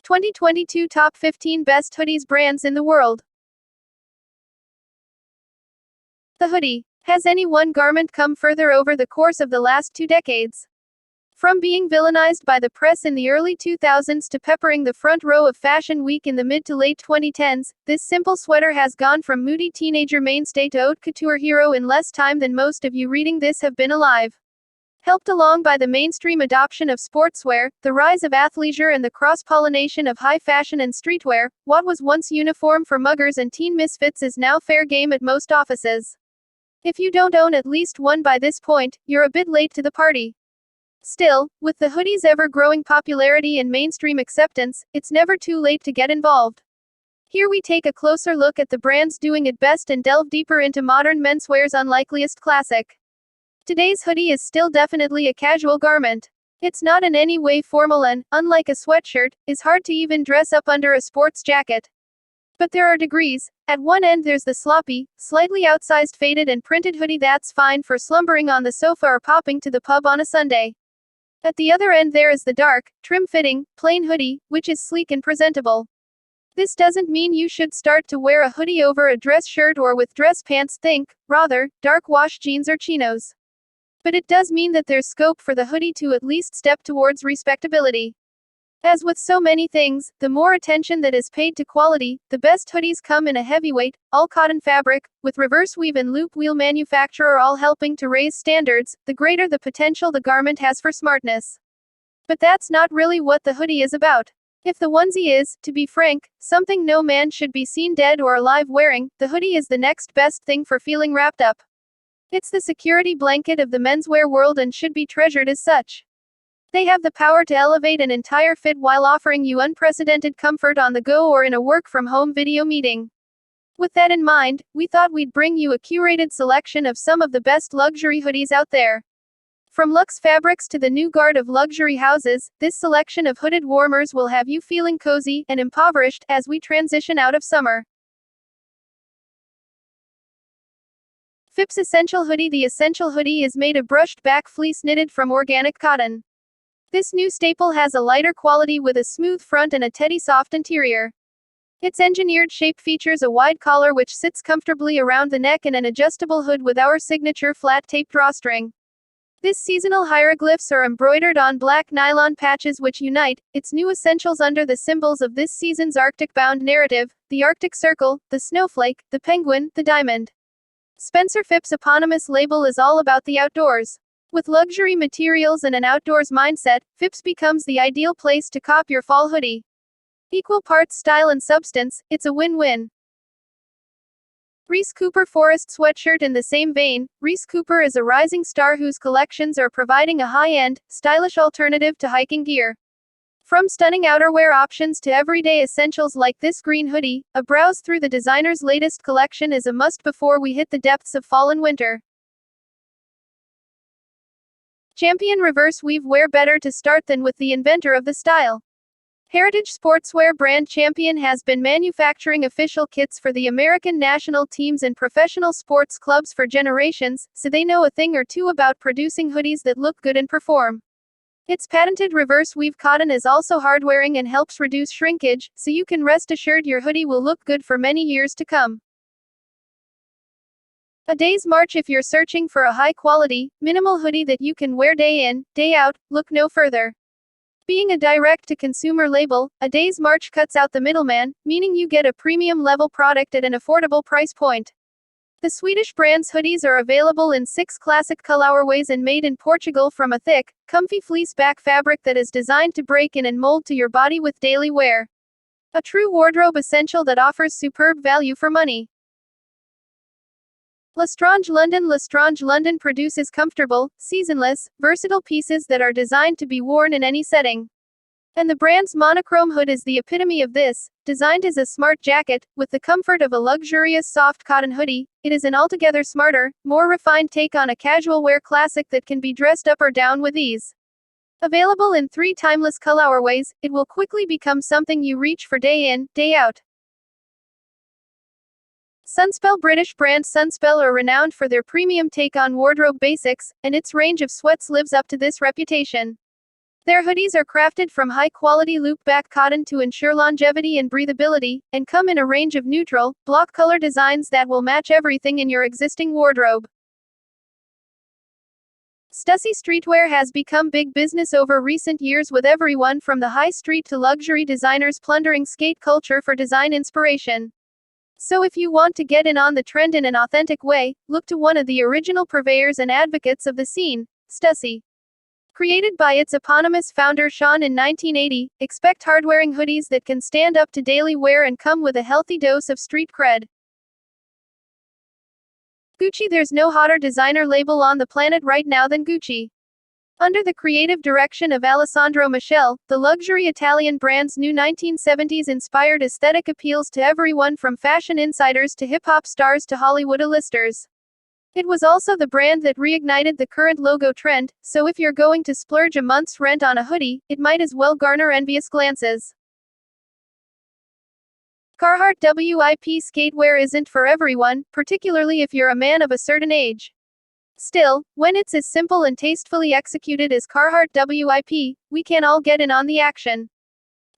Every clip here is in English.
2022 Top 15 Best Hoodies Brands in the World. The hoodie. Has any one garment come further over the course of the last 2 decades? From being villainized by the press in the early 2000s to peppering the front row of Fashion Week in the mid to late 2010s, this simple sweater has gone from moody teenager mainstay to haute couture hero in less time than most of you reading this have been alive. Helped along by the mainstream adoption of sportswear, the rise of athleisure and the cross-pollination of high fashion and streetwear, what was once uniform for muggers and teen misfits is now fair game at most offices. If you don't own at least one by this point, you're a bit late to the party. Still, with the hoodie's ever-growing popularity and mainstream acceptance, it's never too late to get involved. Here we take a closer look at the brands doing it best and delve deeper into modern menswear's unlikeliest classic. Today's hoodie is still definitely a casual garment. It's not in any way formal and, unlike a sweatshirt, is hard to even dress up under a sports jacket. But there are degrees. At one end there's the sloppy, slightly outsized faded and printed hoodie that's fine for slumbering on the sofa or popping to the pub on a Sunday. At the other end there is the dark, trim-fitting, plain hoodie, which is sleek and presentable. This doesn't mean you should start to wear a hoodie over a dress shirt or with dress pants, think, rather, dark wash jeans or chinos. But it does mean that there's scope for the hoodie to at least step towards respectability. As with so many things, the more attention that is paid to quality, the best hoodies come in a heavyweight, all-cotton fabric, with reverse weave and loop wheel manufacturer all helping to raise standards, the greater the potential the garment has for smartness. But that's not really what the hoodie is about. If the onesie is, to be frank, something no man should be seen dead or alive wearing, the hoodie is the next best thing for feeling wrapped up. It's the security blanket of the menswear world and should be treasured as such. They have the power to elevate an entire fit while offering you unprecedented comfort on the go or in a work-from-home video meeting. With that in mind, we thought we'd bring you a curated selection of some of the best luxury hoodies out there. From luxe fabrics to the new guard of luxury houses, this selection of hooded warmers will have you feeling cozy and impoverished as we transition out of summer. Phipps Essential Hoodie. The Essential Hoodie is made of brushed back fleece knitted from organic cotton. This new staple has a lighter quality with a smooth front and a teddy soft interior. Its engineered shape features a wide collar which sits comfortably around the neck and an adjustable hood with our signature flat tape drawstring. This seasonal hieroglyphs are embroidered on black nylon patches which unite its new essentials under the symbols of this season's Arctic-bound narrative: the Arctic Circle, the snowflake, the penguin, the diamond. Spencer Phipps' eponymous label is all about the outdoors. With luxury materials and an outdoors mindset, Phipps becomes the ideal place to cop your fall hoodie. Equal parts style and substance, it's a win-win. Reese Cooper Forest Sweatshirt. In the same vein, Reese Cooper is a rising star whose collections are providing a high-end, stylish alternative to hiking gear. From stunning outerwear options to everyday essentials like this green hoodie, a browse through the designer's latest collection is a must before we hit the depths of fall and winter. Champion Reverse Weave. Where better to start than with the inventor of the style? Heritage sportswear brand Champion has been manufacturing official kits for the American national teams and professional sports clubs for generations, so they know a thing or two about producing hoodies that look good and perform. Its patented reverse weave cotton is also hard-wearing and helps reduce shrinkage, so you can rest assured your hoodie will look good for many years to come. A day's march. If you're searching for a high-quality, minimal hoodie that you can wear day in, day out, look no further. Being a direct-to-consumer label, a day's march cuts out the middleman, meaning you get a premium-level product at an affordable price point. The Swedish brand's hoodies are available in 6 classic colorways and made in Portugal from a thick, comfy fleece back fabric that is designed to break in and mold to your body with daily wear. A true wardrobe essential that offers superb value for money. Lestrange London. Lestrange London produces comfortable, seasonless, versatile pieces that are designed to be worn in any setting. And the brand's monochrome hood is the epitome of this. Designed as a smart jacket, with the comfort of a luxurious soft cotton hoodie, it is an altogether smarter, more refined take on a casual wear classic that can be dressed up or down with ease. Available in 3 timeless colorways, it will quickly become something you reach for day in, day out. Sunspell. British brand Sunspell are renowned for their premium take on wardrobe basics, and its range of sweats lives up to this reputation. Their hoodies are crafted from high-quality loop-back cotton to ensure longevity and breathability, and come in a range of neutral, block color designs that will match everything in your existing wardrobe. Stussy Streetwear has become big business over recent years, with everyone from the high street to luxury designers plundering skate culture for design inspiration. So if you want to get in on the trend in an authentic way, look to one of the original purveyors and advocates of the scene, Stussy. Created by its eponymous founder Sean in 1980, expect hard-wearing hoodies that can stand up to daily wear and come with a healthy dose of street cred. Gucci. There's no hotter designer label on the planet right now than Gucci. Under the creative direction of Alessandro Michele, the luxury Italian brand's new 1970s-inspired aesthetic appeals to everyone from fashion insiders to hip-hop stars to Hollywood A-listers. It was also the brand that reignited the current logo trend, so if you're going to splurge a month's rent on a hoodie, it might as well garner envious glances. Carhartt WIP skatewear isn't for everyone, particularly if you're a man of a certain age. Still, when it's as simple and tastefully executed as Carhartt WIP, we can all get in on the action.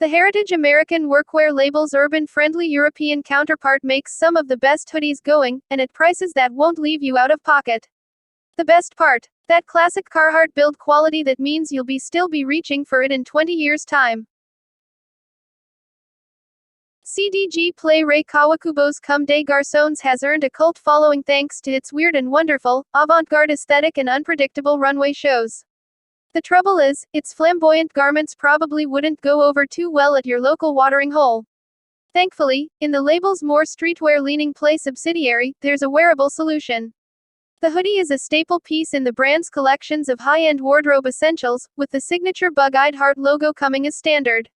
The heritage American workwear label's urban-friendly European counterpart makes some of the best hoodies going, and at prices that won't leave you out of pocket. The best part? That classic Carhartt build quality that means you'll still be reaching for it in 20 years' time. CDG play Rei Kawakubo's Comme des Garçons has earned a cult following thanks to its weird and wonderful, avant-garde aesthetic and unpredictable runway shows. The trouble is, its flamboyant garments probably wouldn't go over too well at your local watering hole. Thankfully, in the label's more streetwear-leaning Play subsidiary, there's a wearable solution. The hoodie is a staple piece in the brand's collections of high-end wardrobe essentials, with the signature bug-eyed heart logo coming as standard.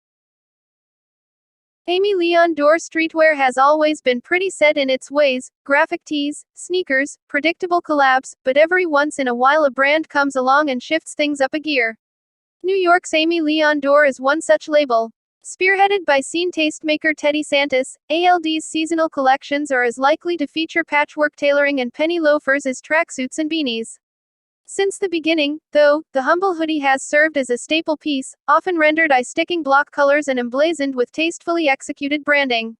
Aimé Leon Dore streetwear has always been pretty set in its ways, graphic tees, sneakers, predictable collabs, but every once in a while a brand comes along and shifts things up a gear. New York's Aimé Leon Dore is one such label. Spearheaded by scene tastemaker Teddy Santis, ALD's seasonal collections are as likely to feature patchwork tailoring and penny loafers as tracksuits and beanies. Since the beginning, though, the humble hoodie has served as a staple piece, often rendered eye-sticking block colors and emblazoned with tastefully executed branding.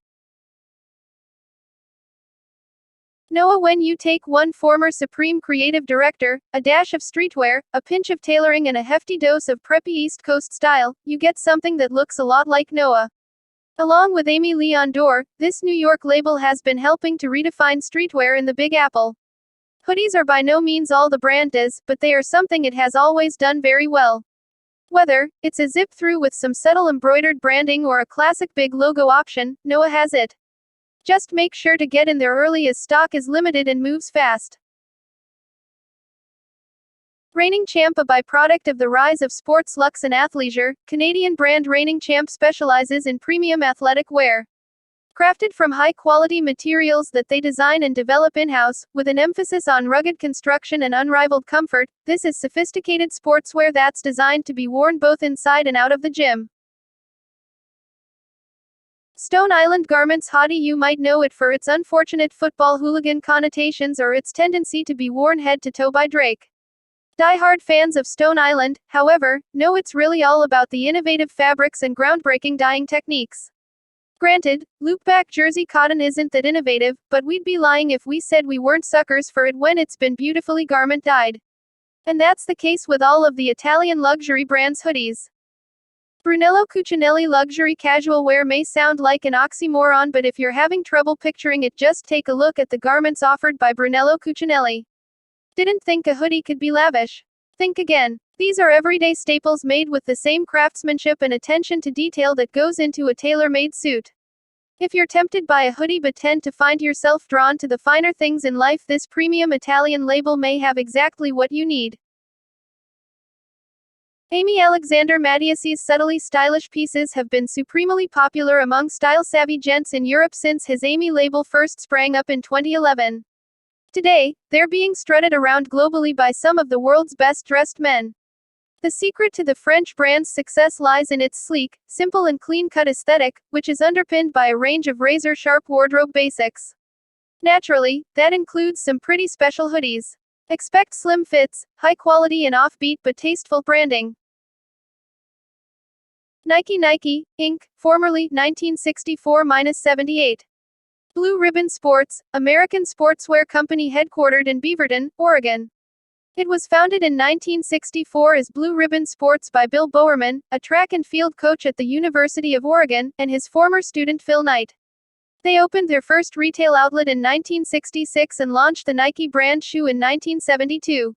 Noah. When you take one former Supreme creative director, a dash of streetwear, a pinch of tailoring and a hefty dose of preppy East Coast style, you get something that looks a lot like Noah. Along with Aimé Leon Dore, this New York label has been helping to redefine streetwear in the Big Apple. Hoodies are by no means all the brand does, but they are something it has always done very well. Whether it's a zip-through with some subtle embroidered branding or a classic big logo option, Noah has it. Just make sure to get in there early as stock is limited and moves fast. Reigning Champ. A byproduct of the rise of sports luxe and athleisure, Canadian brand Reigning Champ specializes in premium athletic wear. Crafted from high-quality materials that they design and develop in-house, with an emphasis on rugged construction and unrivaled comfort, this is sophisticated sportswear that's designed to be worn both inside and out of the gym. Stone Island Garments. Hottie. You might know it for its unfortunate football hooligan connotations or its tendency to be worn head to toe by Drake. Die-hard fans of Stone Island, however, know it's really all about the innovative fabrics and groundbreaking dyeing techniques. Granted, loopback jersey cotton isn't that innovative, but we'd be lying if we said we weren't suckers for it when it's been beautifully garment dyed. And that's the case with all of the Italian luxury brands' hoodies. Brunello Cuccinelli luxury casual wear may sound like an oxymoron, but if you're having trouble picturing it, just take a look at the garments offered by Brunello Cuccinelli. Didn't think a hoodie could be lavish? Think again. These are everyday staples made with the same craftsmanship and attention to detail that goes into a tailor-made suit. If you're tempted by a hoodie but tend to find yourself drawn to the finer things in life, this premium Italian label may have exactly what you need. Amy Alexander Mattias's subtly stylish pieces have been supremely popular among style-savvy gents in Europe since his Amy label first sprang up in 2011. Today, they're being strutted around globally by some of the world's best-dressed men. The secret to the French brand's success lies in its sleek, simple and clean-cut aesthetic, which is underpinned by a range of razor-sharp wardrobe basics. Naturally, that includes some pretty special hoodies. Expect slim fits, high quality and offbeat but tasteful branding. Nike, Inc., formerly 1964-78. Blue Ribbon Sports, American sportswear company headquartered in Beaverton, Oregon. It was founded in 1964 as Blue Ribbon Sports by Bill Bowerman, a track and field coach at the University of Oregon, and his former student Phil Knight. They opened their first retail outlet in 1966 and launched the Nike brand shoe in 1972.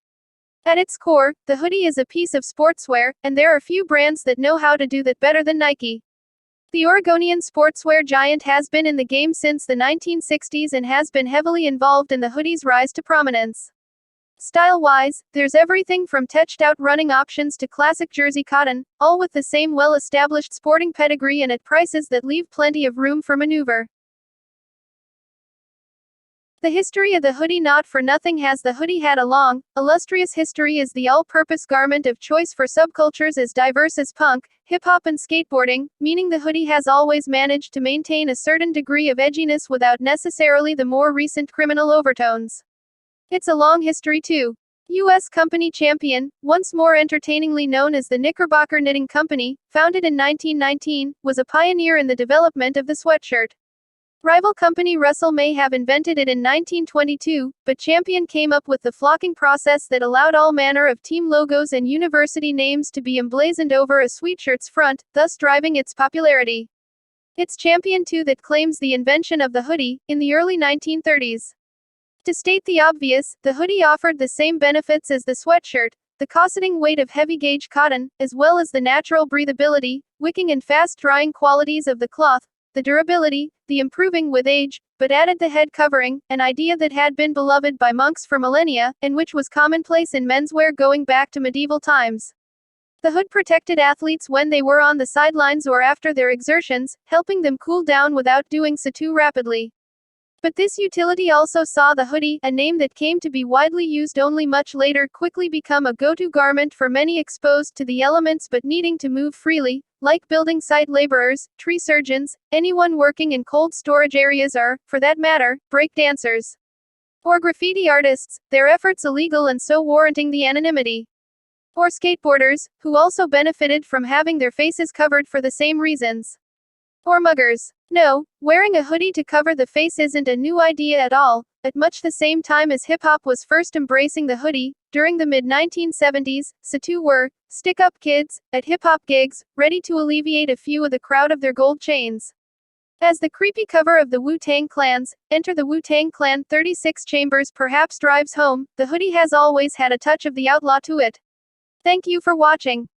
At its core, the hoodie is a piece of sportswear, and there are few brands that know how to do that better than Nike. The Oregonian sportswear giant has been in the game since the 1960s and has been heavily involved in the hoodie's rise to prominence. Style-wise, there's everything from touched-out running options to classic jersey cotton, all with the same well-established sporting pedigree and at prices that leave plenty of room for maneuver. The history of the hoodie. Not for nothing has the hoodie had a long, illustrious history as the all-purpose garment of choice for subcultures as diverse as punk, hip-hop and skateboarding, meaning the hoodie has always managed to maintain a certain degree of edginess without necessarily the more recent criminal overtones. It's a long history too. U.S. company Champion, once more entertainingly known as the Knickerbocker Knitting Company, founded in 1919, was a pioneer in the development of the sweatshirt. Rival company Russell may have invented it in 1922, but Champion came up with the flocking process that allowed all manner of team logos and university names to be emblazoned over a sweatshirt's front, thus driving its popularity. It's Champion too that claims the invention of the hoodie, in the early 1930s. To state the obvious, the hoodie offered the same benefits as the sweatshirt, the cosseting weight of heavy-gauge cotton, as well as the natural breathability, wicking and fast-drying qualities of the cloth, the durability, the improving with age, but added the head covering, an idea that had been beloved by monks for millennia, and which was commonplace in menswear going back to medieval times. The hood protected athletes when they were on the sidelines or after their exertions, helping them cool down without doing so too rapidly. But this utility also saw the hoodie, a name that came to be widely used only much later, quickly become a go-to garment for many exposed to the elements but needing to move freely, like building site laborers, tree surgeons, anyone working in cold storage areas or, for that matter, break dancers. Or graffiti artists, their efforts illegal and so warranting the anonymity. Or skateboarders, who also benefited from having their faces covered for the same reasons. Or muggers. No, wearing a hoodie to cover the face isn't a new idea at all. At much the same time as hip-hop was first embracing the hoodie, during the mid-1970s, so too were stick-up kids, at hip-hop gigs, ready to alleviate a few of the crowd of their gold chains. As the creepy cover of the Wu-Tang Clan's Enter the Wu-Tang Clan 36 Chambers perhaps drives home, the hoodie has always had a touch of the outlaw to it. Thank you for watching.